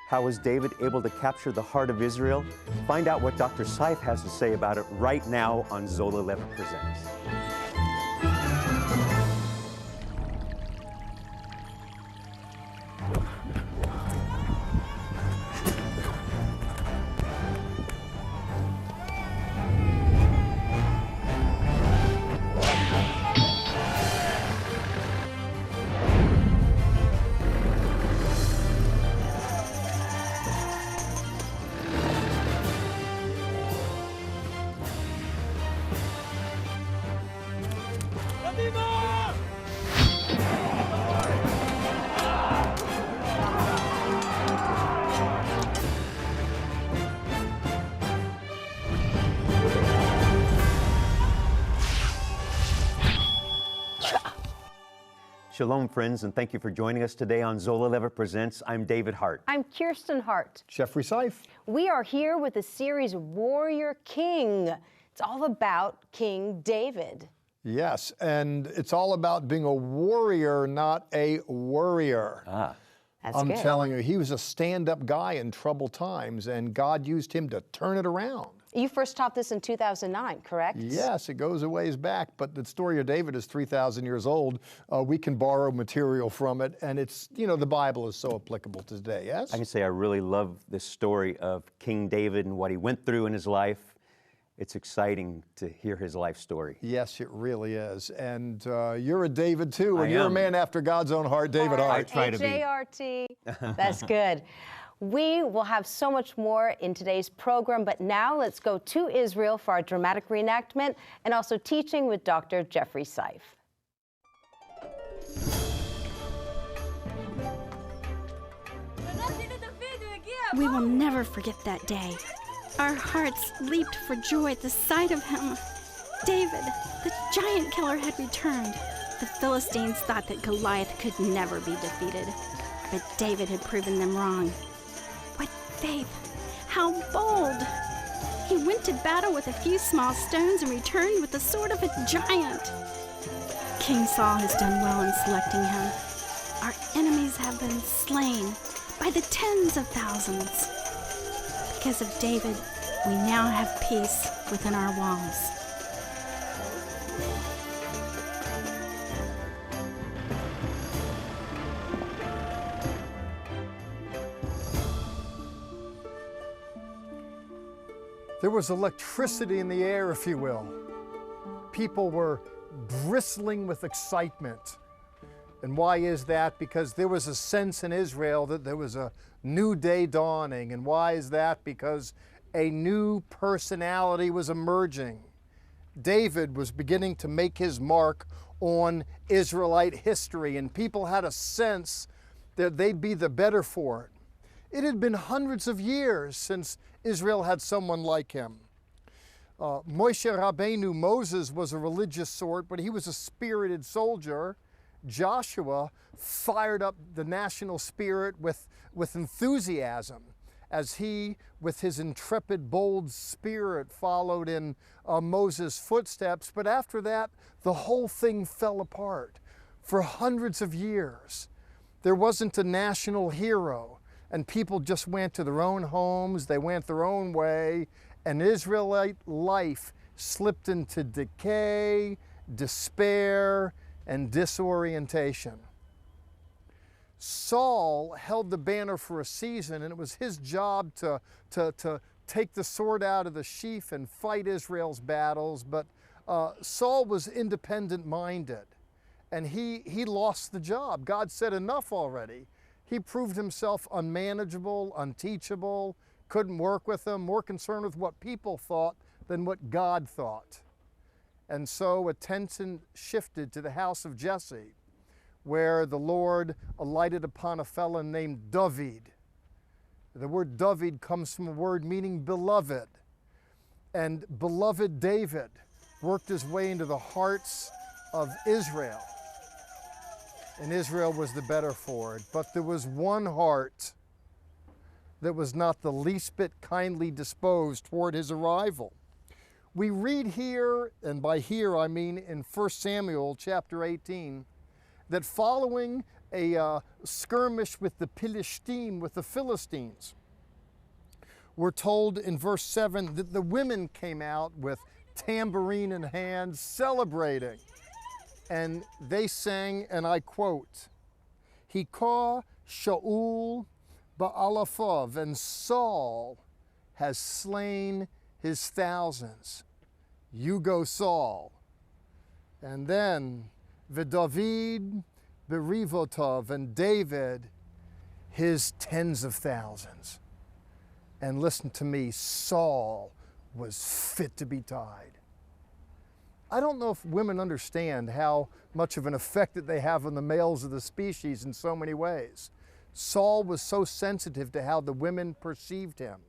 How was David able to capture the heart of Israel? Find out what Dr. Seif has to say about it right now on Zola Levitt Presents. Shalom, friends, and thank you for joining us today on Zola Levitt Presents. I'm David Hart. I'm Kirsten Hart. Jeffrey Seif. We are here with the series Warrior King. It's all about King David. Yes, and it's all about being a warrior, not a worrier. I'm telling you, he was a stand-up guy in troubled times, and God used him to turn it around. You first taught this in 2009, correct? Yes, it goes a ways back, but the story of David is 3,000 years old. We can borrow material from it, and it's, you know, the Bible is so applicable to today, yes? I can say I really love this story of King David and what he went through in his life. It's exciting to hear his life story. Yes, it really is. And you're a David too, and I you're am. a man after God's own heart, David Hart. I try to be. H-A-R-T. That's good. We will have so much more in today's program, but now let's go to Israel for our dramatic reenactment and also teaching with Dr. Jeffrey Seif. We will never forget that day. Our hearts leaped for joy at the sight of him. David, the giant killer, had returned. The Philistines thought that Goliath could never be defeated, but David had proven them wrong. What faith! How bold! He went to battle with a few small stones and returned with the sword of a giant. King Saul has done well in selecting him. Our enemies have been slain by the tens of thousands. Because of David, we now have peace within our walls. There was electricity in the air, if you will. People were bristling with excitement. And why is that? Because there was a sense in Israel that there was a new day dawning. And why is that? Because a new personality was emerging. David was beginning to make his mark on Israelite history, and people had a sense that they'd be the better for it. It had been hundreds of years since Israel had someone like him. Moshe Rabbeinu, Moses, was a religious sort, but he was a spirited soldier. Joshua fired up the national spirit with enthusiasm as he, with his intrepid, bold spirit, followed in Moses' footsteps. But after that, the whole thing fell apart. For hundreds of years, there wasn't a national hero, and people just went to their own homes, they went their own way, and Israelite life slipped into decay, despair, and disorientation. Saul held the banner for a season, and it was his job to take the sword out of the sheath and fight Israel's battles, but Saul was independent-minded, and he lost the job. God said enough already. He proved himself unmanageable, unteachable, couldn't work with them, more concerned with what people thought than what God thought. And so attention shifted to the house of Jesse, where the Lord alighted upon a fellow named David. The word David comes from a word meaning beloved. And beloved David worked his way into the hearts of Israel. And Israel was the better for it. But there was one heart that was not the least bit kindly disposed toward his arrival. We read here, and by here I mean in 1 Samuel chapter 18, that following a skirmish with the Philistine, with the Philistines. We're told in verse 7 that the women came out with tambourine in hand, celebrating. And they sang, and I quote, Hikah Shaul ba'alafav, and Saul has slain his thousands. You go, Saul. And then, V'David b'rivotov, and David his tens of thousands. And listen to me, Saul was fit to be tied. I don't know if women understand how much of an effect that they have on the males of the species in so many ways. Saul was so sensitive to how the women perceived him.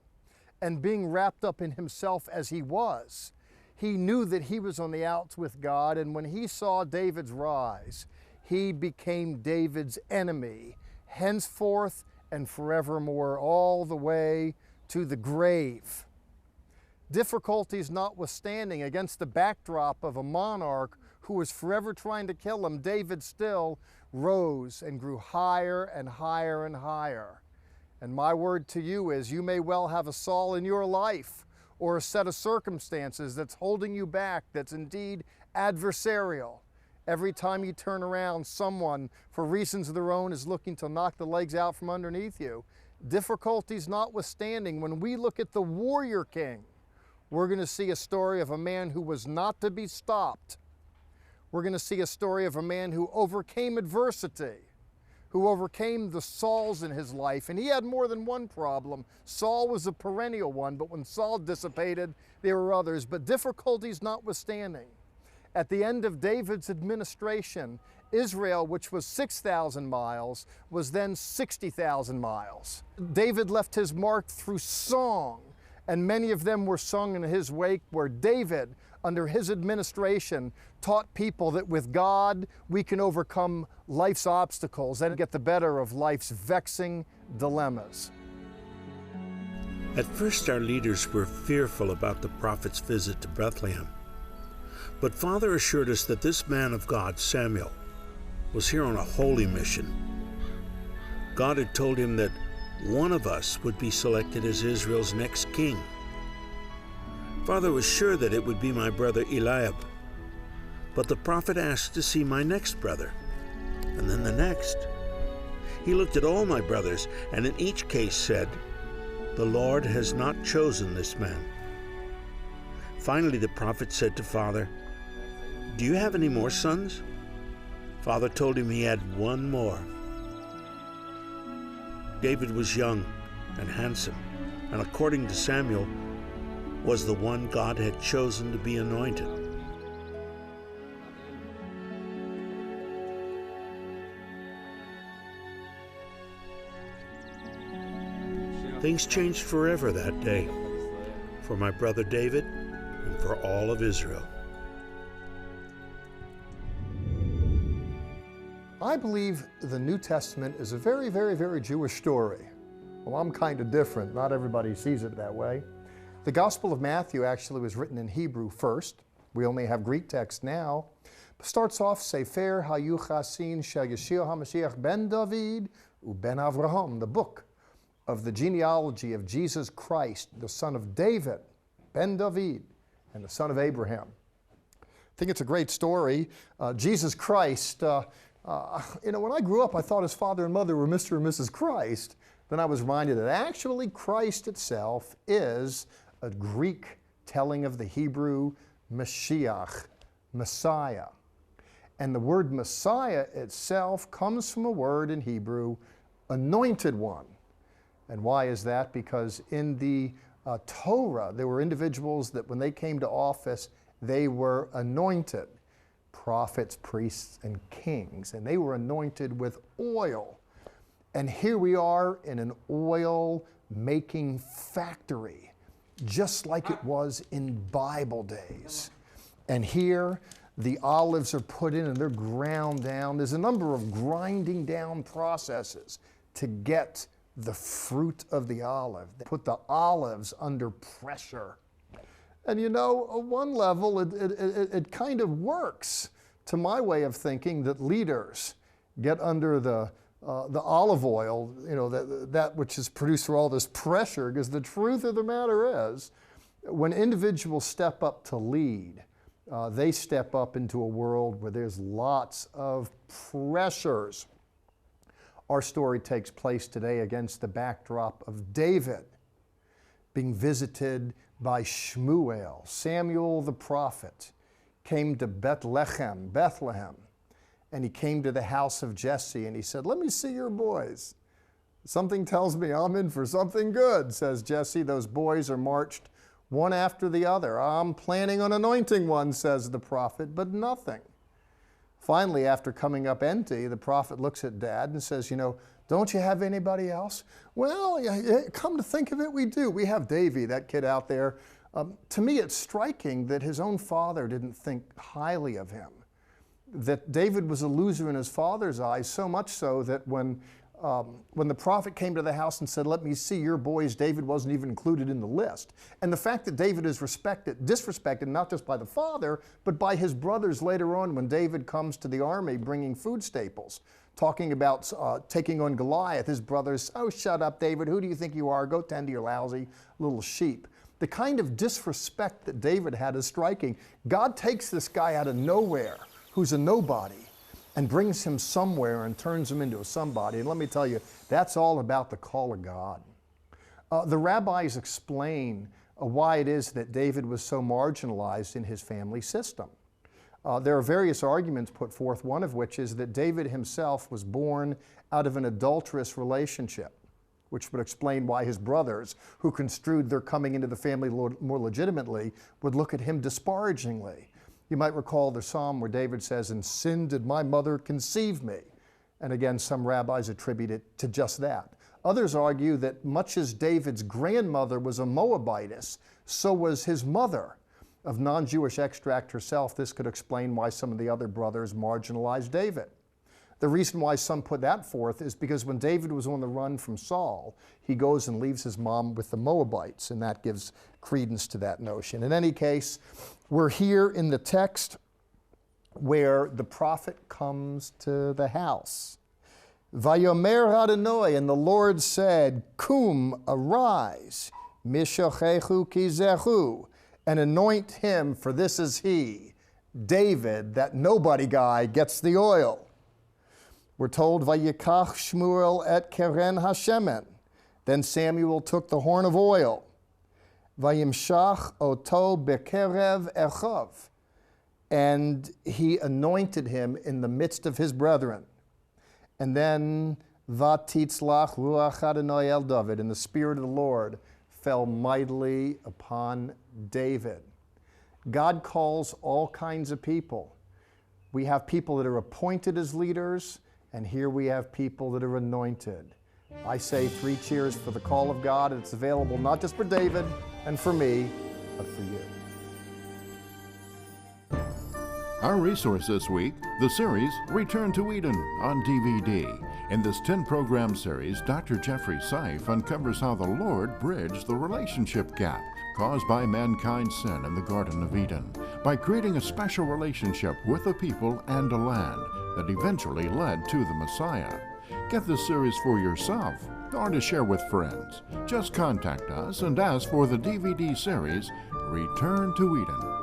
And being wrapped up in himself as he was, he knew that he was on the outs with God, and when he saw David's rise, he became David's enemy, henceforth and forevermore, all the way to the grave. Difficulties notwithstanding, against the backdrop of a monarch who was forever trying to kill him, David still rose and grew higher and higher and higher. And my word to you is, you may well have a Saul in your life, or a set of circumstances that's holding you back, that's indeed adversarial. Every time you turn around, someone, for reasons of their own, is looking to knock the legs out from underneath you. Difficulties notwithstanding, when we look at the warrior king, we're going to see a story of a man who was not to be stopped. We're going to see a story of a man who overcame adversity, who overcame the Sauls in his life. And he had more than one problem. Saul was a perennial one, but when Saul dissipated, there were others. But difficulties notwithstanding, at the end of David's administration, Israel, which was 6,000 miles, was then 60,000 miles. David left his mark through song, and many of them were sung in his wake, where David, under his administration, taught people that with God we can overcome life's obstacles and get the better of life's vexing dilemmas. At first, our leaders were fearful about the prophet's visit to Bethlehem. But Father assured us that this man of God, Samuel, was here on a holy mission. God had told him that one of us would be selected as Israel's next king. Father was sure that it would be my brother Eliab. But the prophet asked to see my next brother, and then the next. He looked at all my brothers, and in each case said, "The Lord has not chosen this man." Finally, the prophet said to Father, "Do you have any more sons?" Father told him he had one more. David was young and handsome, and according to Samuel, was the one God had chosen to be anointed. Things changed forever that day, for my brother David and for all of Israel. I believe the New Testament is a very, very, very Jewish story. Well, I'm kind of different. Not everybody sees it that way. The Gospel of Matthew actually was written in Hebrew first. We only have Greek text now. It starts off, Sefer HaYuchasin Shel Yeshua HaMashiach ben David uben Avraham, the book of the genealogy of Jesus Christ, the son of David, ben David, and the son of Abraham. I think it's a great story. Jesus Christ, when I grew up, I thought his father and mother were Mr. and Mrs. Christ. Then I was reminded that actually Christ itself is a Greek telling of the Hebrew Mashiach, Messiah. And the word Messiah itself comes from a word in Hebrew, anointed one. And why is that? Because in the Torah, there were individuals that when they came to office, they were anointed. Prophets, priests, and kings. And they were anointed with oil. And here we are in an oil-making factory, just like it was in Bible days. And here, the olives are put in and they're ground down. There's a number of grinding down processes to get the fruit of the olive. They put the olives under pressure. And you know, at one level, it kind of works, to my way of thinking, that leaders get under the olive oil, you know, that which is produced through all this pressure, because the truth of the matter is, when individuals step up to lead, they step up into a world where there's lots of pressures. Our story takes place today against the backdrop of David being visited by Shmuel. Samuel the prophet came to Bethlehem, and he came to the house of Jesse, and he said, "Let me see your boys. Something tells me I'm in for something good," says Jesse. Those boys are marched one after the other. "I'm planning on anointing one," says the prophet, but nothing. Finally, after coming up empty, the prophet looks at Dad and says, "You know, don't you have anybody else?" "Well, come to think of it, we do. We have Davy, that kid out there." To me, it's striking that his own father didn't think highly of him, that David was a loser in his father's eyes, so much so that when the prophet came to the house and said, "Let me see your boys," David wasn't even included in the list. And the fact that David is disrespected not just by the father, but by his brothers later on when David comes to the army bringing food staples, talking about taking on Goliath. His brothers, "Oh, shut up, David. Who do you think you are? Go tend to your lousy little sheep." The kind of disrespect that David had is striking. God takes this guy out of nowhere, who's a nobody, and brings him somewhere and turns him into a somebody. And let me tell you, that's all about the call of God. The rabbis explain why it is that David was so marginalized in his family system. There are various arguments put forth, one of which is that David himself was born out of an adulterous relationship, which would explain why his brothers, who construed their coming into the family more legitimately, would look at him disparagingly. You might recall the psalm where David says, "In sin did my mother conceive me." And again, some rabbis attribute it to just that. Others argue that much as David's grandmother was a Moabitess, so was his mother. Of non-Jewish extract herself, this could explain why some of the other brothers marginalized David. The reason why some put that forth is because when David was on the run from Saul, he goes and leaves his mom with the Moabites, and that gives credence to that notion. In any case, we're here in the text where the prophet comes to the house. Vayomer Adonai, and the Lord said, "Kum, arise, mishochechu kizechu, and anoint him, for this is he." David, that nobody guy, gets the oil. We're told, Vayikach Shmuel et keren hashemen. Then Samuel took the horn of oil. Vayimshach oto bekerev echav. And he anointed him in the midst of his brethren. And then Vatitzlach ruach Adonai el David, and the Spirit of the Lord fell mightily upon David. God calls all kinds of people. We have people that are appointed as leaders, and here we have people that are anointed. I say 3 cheers for the call of God, and it's available not just for David and for me, but for you. Our resource this week, the series Return to Eden on DVD. In this 10-program series, Dr. Jeffrey Seif uncovers how the Lord bridged the relationship gap caused by mankind's sin in the Garden of Eden by creating a special relationship with a people and a land that eventually led to the Messiah. Get this series for yourself or to share with friends. Just contact us and ask for the DVD series Return to Eden.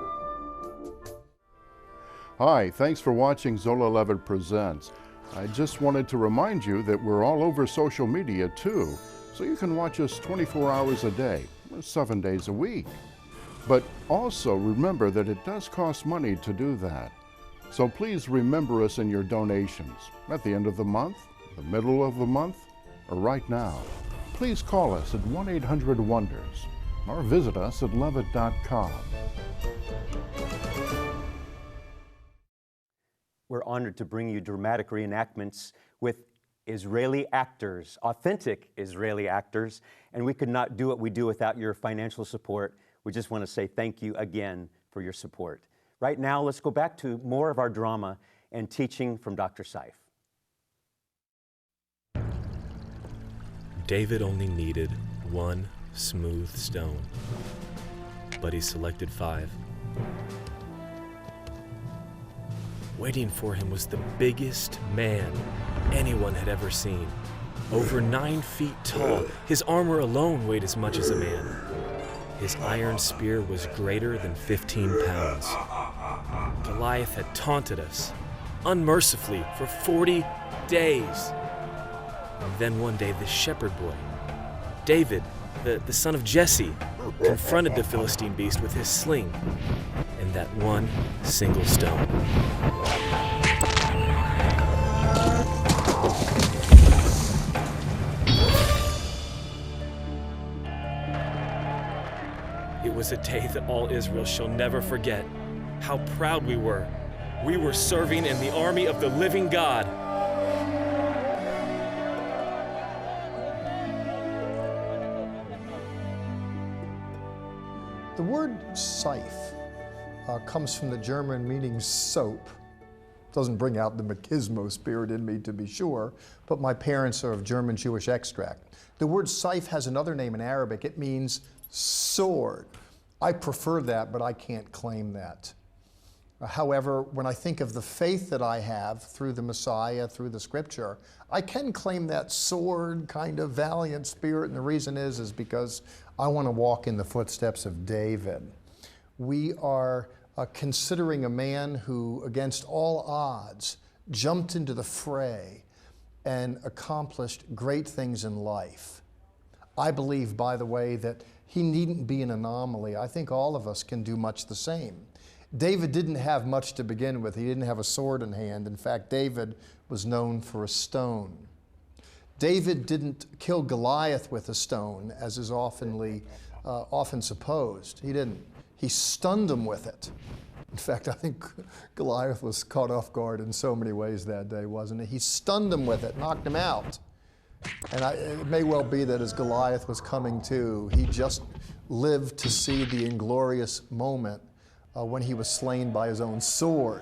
Hi, thanks for watching Zola Levitt Presents. I just wanted to remind you that we're all over social media too, so you can watch us 24 hours a day, 7 days a week. But also remember that it does cost money to do that. So please remember us in your donations at the end of the month, the middle of the month, or right now. Please call us at 1-800-WONDERS or visit us at levitt.com. We're honored to bring you dramatic reenactments with Israeli actors, authentic Israeli actors, and we could not do what we do without your financial support. We just want to say thank you again for your support. Right now, let's go back to more of our drama and teaching from Dr. Seif. David only needed 1 smooth stone, but he selected 5. Waiting for him was the biggest man anyone had ever seen. Over 9 feet tall, his armor alone weighed as much as a man. His iron spear was greater than 15 pounds. Goliath had taunted us unmercifully for 40 days. And then one day, this shepherd boy, David, the son of Jesse, confronted the Philistine beast with his sling and that one single stone. It was a day that all Israel shall never forget. How proud we were. We were serving in the army of the living God. The word Seif comes from the German meaning soap. Doesn't bring out the machismo spirit in me, to be sure, but my parents are of German Jewish extract. The word Seif has another name in Arabic. It means sword. I prefer that, but I can't claim that. However, when I think of the faith that I have through the Messiah, through the Scripture, I can claim that sword kind of valiant spirit, and the reason is because I want to walk in the footsteps of David. We are considering a man who, against all odds, jumped into the fray and accomplished great things in life. I believe, by the way, that he needn't be an anomaly. I think all of us can do much the same. David didn't have much to begin with. He didn't have a sword in hand. In fact, David was known for a stone. David didn't kill Goliath with a stone, as is often supposed. He didn't. He stunned him with it. In fact, I think Goliath was caught off guard in so many ways that day, wasn't he? He stunned him with it, knocked him out. And it may well be that as Goliath was coming to, he just lived to see the inglorious moment when he was slain by his own sword.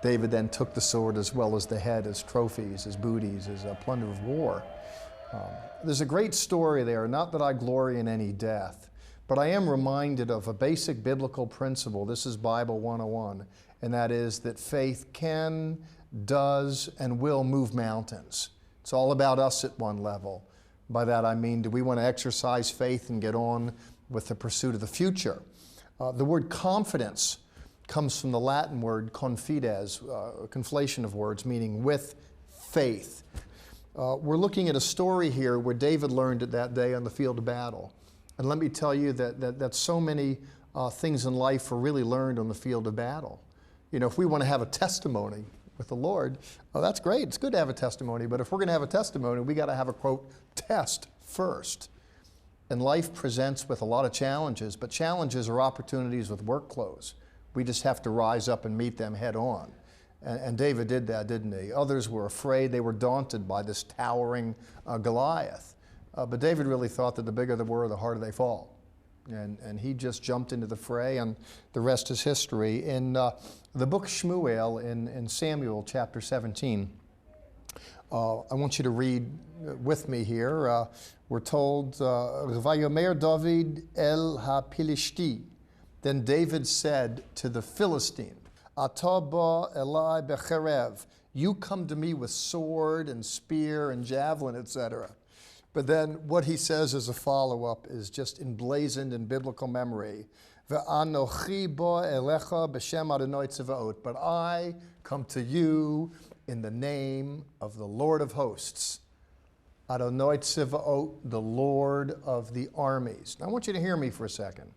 David then took the sword as well as the head as trophies, as booties, as a plunder of war. There's a great story there, not that I glory in any death, but I am reminded of a basic biblical principle. This is Bible 101, and that is that faith can, does, and will move mountains. It's all about us at one level. By that I mean, do we want to exercise faith and get on with the pursuit of the future? The word confidence comes from the Latin word confides, a conflation of words meaning with faith. We're looking at a story here where David learned it that day on the field of battle. And let me tell you that so many things in life are really learned on the field of battle. You know, if we want to have a testimony with the Lord, oh, that's great. It's good to have a testimony. But if we're going to have a testimony, we got to have a, quote, test first. And life presents with a lot of challenges, but challenges are opportunities with work clothes. We just have to rise up and meet them head on. And David did that, didn't he? Others were afraid. They were daunted by this towering Goliath. But David really thought that the bigger they were, the harder they fall. And he just jumped into the fray, and the rest is history. In the book Shmuel, in Samuel chapter 17, I want you to read with me here. We're told, Vayomer David el ha-Pilishti. Then David said to the Philistine, Ata ba elai becherev. You come to me with sword and spear and javelin, etc. But then what he says as a follow-up is just emblazoned in biblical memory. Ve'anochi ba elecha b'shem Adonai tzavaot. But I come to you in the name of the Lord of hosts. Adonai tzavaot, the Lord of the armies. Now I want you to hear me for a second.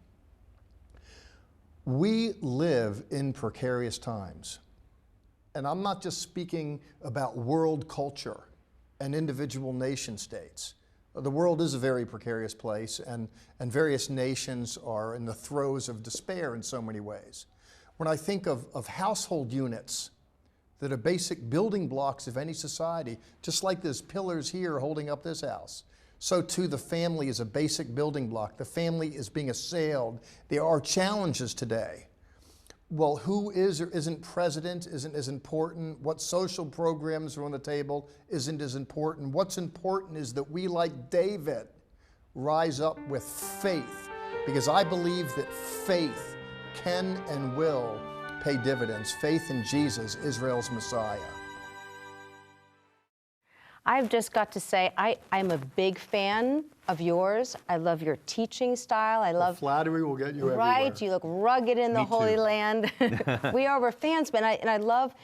We live in precarious times. And I'm not just speaking about world culture and individual nation states. The world is a very precarious place, and various nations are in the throes of despair in so many ways. When I think of household units that are basic building blocks of any society, just like there's pillars here holding up this house, so too the family is a basic building block. The family is being assailed. There are challenges today. Well, who is or isn't president isn't as important. What social programs are on the table isn't as important. What's important is that we, like David, rise up with faith, because I believe that faith can and will pay dividends. Faith in Jesus, Israel's Messiah. I've just got to say, I'm a big fan of yours. I love your teaching style. I love Flattery will get you everywhere. Right, you look rugged in the Me Holy too. Land. We are fans, but I love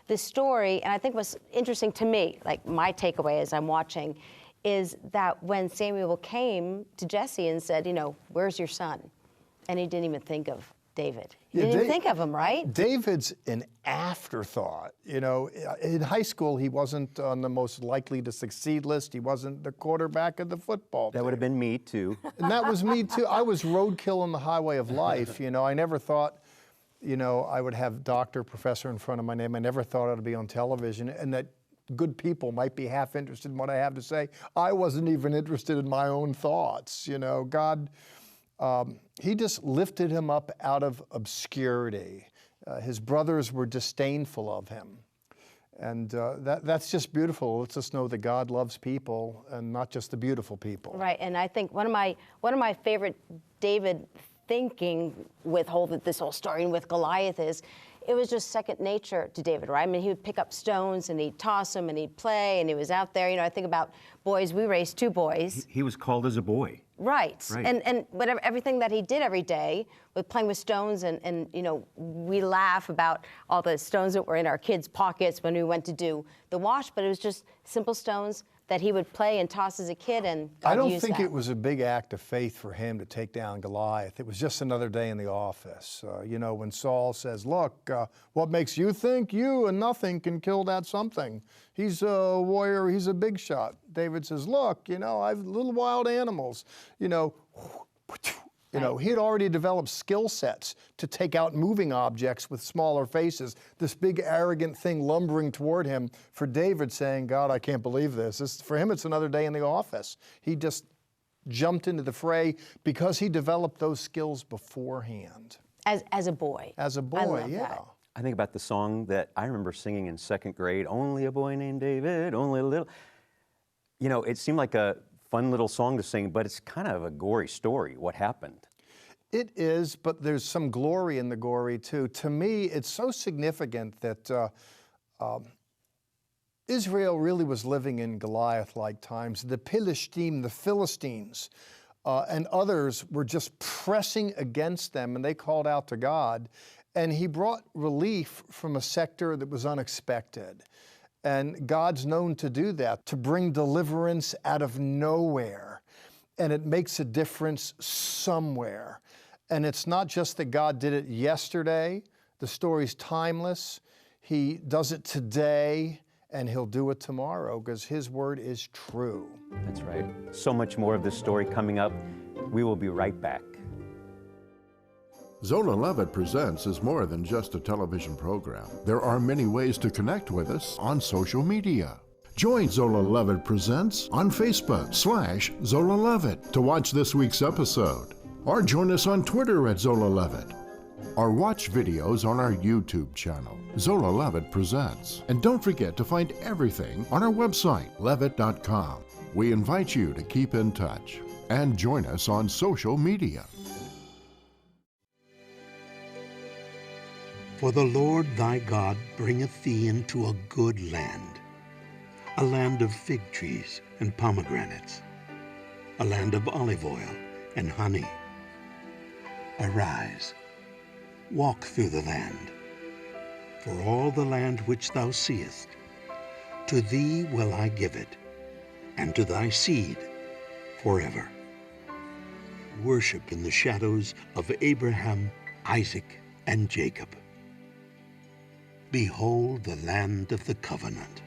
this story. And I think what's interesting to me, like my takeaway as I'm watching, is that when Samuel came to Jesse and said, you know, where's your son? And he didn't even think of David. He didn't even think of him, right? David's an afterthought. You know, in high school, he wasn't on the most likely to succeed list. He wasn't the quarterback of the football team. That would have been me too. And that was me too. I was roadkill on the highway of life. You know, I never thought, you know, I would have doctor, professor in front of my name. I never thought I'd be on television and that good people might be half interested in what I have to say. I wasn't even interested in my own thoughts. You know, God, he just lifted him up out of obscurity. His brothers were disdainful of him. And that's just beautiful. It lets us know that God loves people and not just the beautiful people. Right, and I think one of my favorite David thinking with this whole story and with Goliath is, it was just second nature to David, right? I mean, he would pick up stones and he'd toss them and he'd play and he was out there. You know, I think about boys. We raised 2 boys. He was called as a boy. Right. Right. And whatever, everything that he did every day with playing with stones and you know, we laugh about all the stones that were in our kids' pockets when we went to do the wash, but it was just simple stones that he would play and toss as a kid, and God I don't used think that. it was a big act of faith for him to take down Goliath. It was just another day in the office. You know, when Saul says, look, what makes you think you and nothing can kill that something? He's a warrior, he's a big shot. David says, look, you know, I've little wild animals. You know, he had already developed skill sets to take out moving objects with smaller faces. This big arrogant thing lumbering toward him. For David saying, God, I can't believe this. For him, it's another day in the office. He just jumped into the fray because he developed those skills beforehand. As a boy. As a boy, I love yeah. that. I think about the song that I remember singing in 2nd grade, Only a Boy Named David, Only a Little. You know, it seemed like a fun little song to sing, but it's kind of a gory story, what happened. It is, but there's some glory in the gory too. To me, it's so significant that Israel really was living in Goliath-like times. The Philistine, the Philistines, and others were just pressing against them, and they called out to God. And he brought relief from a sector that was unexpected. And God's known to do that, to bring deliverance out of nowhere. And it makes a difference somewhere. And it's not just that God did it yesterday. The story's timeless. He does it today, and he'll do it tomorrow, because his word is true. That's right. So much more of this story coming up. We will be right back. Zola Levitt Presents is more than just a television program. There are many ways to connect with us on social media. Join Zola Levitt Presents on Facebook/Zola Levitt to watch this week's episode. Or join us on Twitter at Zola Levitt. Or watch videos on our YouTube channel, Zola Levitt Presents. And don't forget to find everything on our website, levitt.com. We invite you to keep in touch and join us on social media. For the Lord thy God bringeth thee into a good land, a land of fig trees and pomegranates, a land of olive oil and honey. Arise, walk through the land, for all the land which thou seest, to thee will I give it, and to thy seed forever. Worship in the shadows of Abraham, Isaac, and Jacob. Behold the land of the covenant.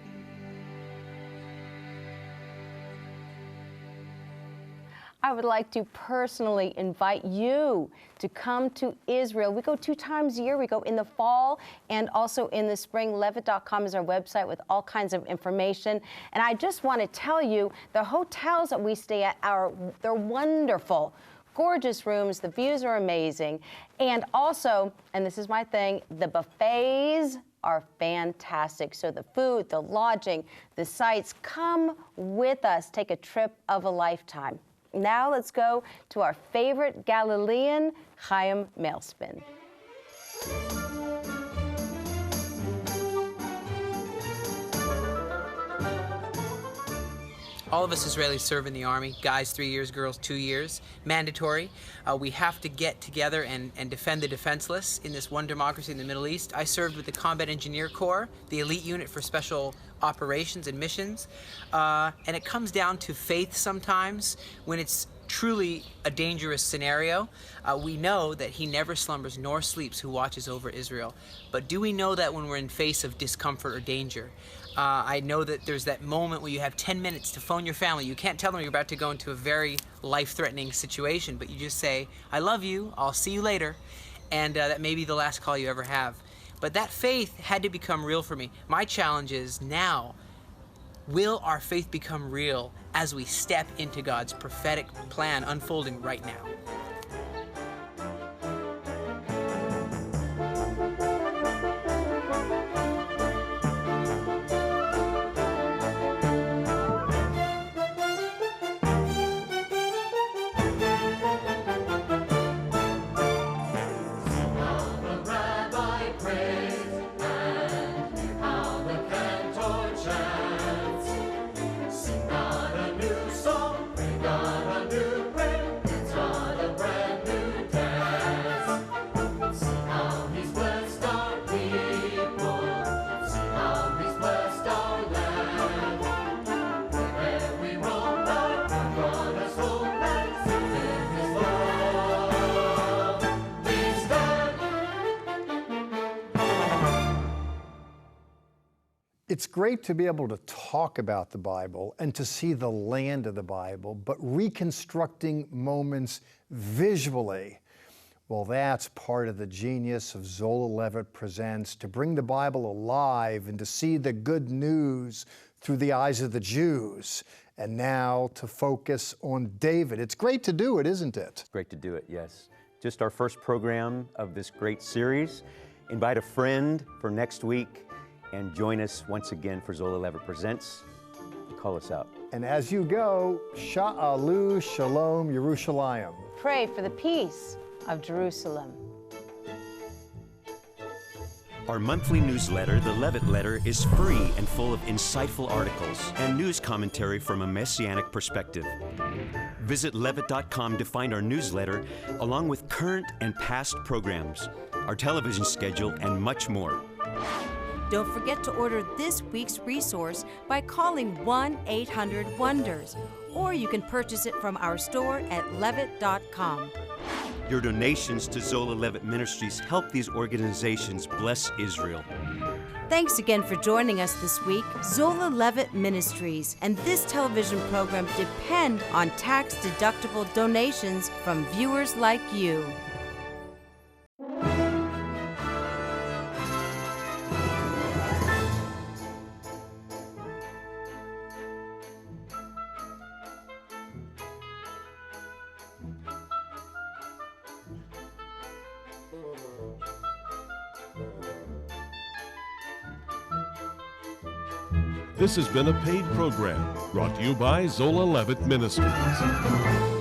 I would like to personally invite you to come to Israel. We go 2 times a year. We go in the fall and also in the spring. Levitt.com is our website with all kinds of information. And I just want to tell you, the hotels that we stay at they're wonderful. Gorgeous rooms, the views are amazing. And also, and this is my thing, the buffets are fantastic. So the food, the lodging, the sights, come with us. Take a trip of a lifetime. Now let's go to our favorite Galilean, Chaim Mailspin. All of us Israelis serve in the army. Guys 3 years, girls 2 years. Mandatory. We have to get together and defend the defenseless in this one democracy in the Middle East. I served with the Combat Engineer Corps, the elite unit for special operations and missions. And it comes down to faith sometimes when it's truly a dangerous scenario. We know that he never slumbers nor sleeps who watches over Israel. But do we know that when we're in face of discomfort or danger? I know that there's that moment where you have 10 minutes to phone your family. You can't tell them you're about to go into a very life-threatening situation, but you just say, I love you, I'll see you later, and that may be the last call you ever have. But that faith had to become real for me. My challenge is now, will our faith become real as we step into God's prophetic plan unfolding right now? It's great to be able to talk about the Bible and to see the land of the Bible, but reconstructing moments visually, well, that's part of the genius of Zola Levitt Presents, to bring the Bible alive and to see the good news through the eyes of the Jews, and now to focus on David. It's great to do it, isn't it? Great to do it, yes. Just our first program of this great series. Invite a friend for next week and join us once again for Zola Levitt Presents. Call us out. And as you go, Sha'alu Shalom Yerushalayim. Pray for the peace of Jerusalem. Our monthly newsletter, the Levitt Letter, is free and full of insightful articles and news commentary from a messianic perspective. Visit levitt.com to find our newsletter, along with current and past programs, our television schedule, and much more. Don't forget to order this week's resource by calling 1-800-WONDERS, or you can purchase it from our store at levitt.com. Your donations to Zola Levitt Ministries help these organizations bless Israel. Thanks again for joining us this week. Zola Levitt Ministries and this television program depend on tax-deductible donations from viewers like you. This has been a paid program brought to you by Zola Levitt Ministries.